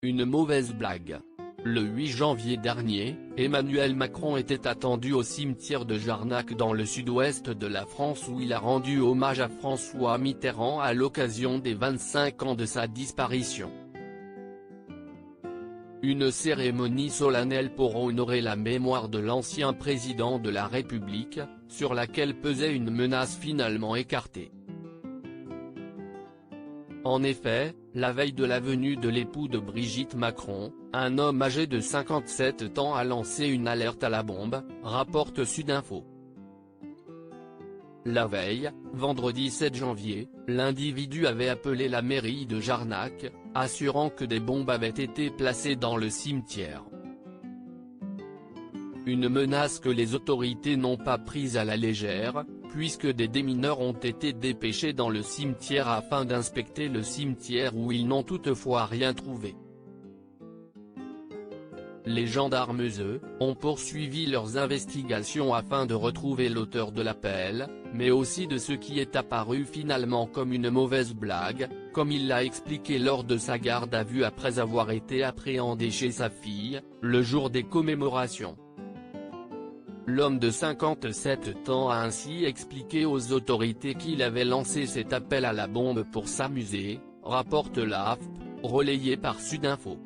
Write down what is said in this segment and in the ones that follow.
Une mauvaise blague. Le 8 janvier dernier, Emmanuel Macron était attendu au cimetière de Jarnac dans le sud-ouest de la France où il a rendu hommage à François Mitterrand à l'occasion des 25 ans de sa disparition. Une cérémonie solennelle pour honorer la mémoire de l'ancien président de la République, sur laquelle pesait une menace finalement écartée. En effet, la veille de la venue de l'époux de Brigitte Macron, un homme âgé de 57 ans a lancé une alerte à la bombe, rapporte Sudinfo. La veille, vendredi 7 janvier, l'individu avait appelé la mairie de Jarnac, assurant que des bombes avaient été placées dans le cimetière. Une menace que les autorités n'ont pas prise à la légère, puisque des démineurs ont été dépêchés dans le cimetière afin d'inspecter le cimetière où ils n'ont toutefois rien trouvé. Les gendarmes, eux, ont poursuivi leurs investigations afin de retrouver l'auteur de l'appel, mais aussi de ce qui est apparu finalement comme une mauvaise blague, comme il l'a expliqué lors de sa garde à vue après avoir été appréhendé chez sa fille, le jour des commémorations. L'homme de 57 ans a ainsi expliqué aux autorités qu'il avait lancé cet appel à la bombe pour s'amuser, rapporte l'AFP, relayé par Sudinfo.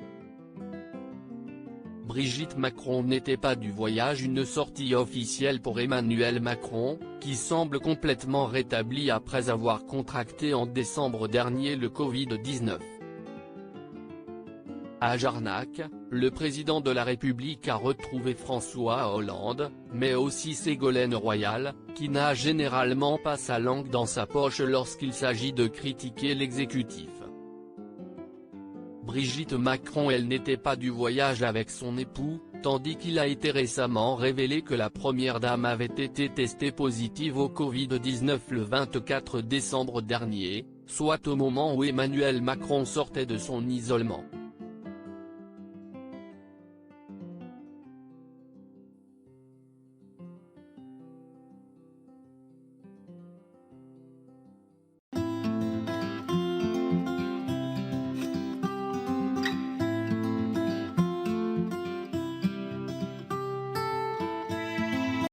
Brigitte Macron n'était pas du voyage. Une sortie officielle pour Emmanuel Macron, qui semble complètement rétabli après avoir contracté en décembre dernier le Covid-19. À Jarnac, le président de la République a retrouvé François Hollande, mais aussi Ségolène Royal, qui n'a généralement pas sa langue dans sa poche lorsqu'il s'agit de critiquer l'exécutif. Brigitte Macron, elle n'était pas du voyage avec son époux, tandis qu'il a été récemment révélé que la première dame avait été testée positive au Covid-19 le 24 décembre dernier, soit au moment où Emmanuel Macron sortait de son isolement.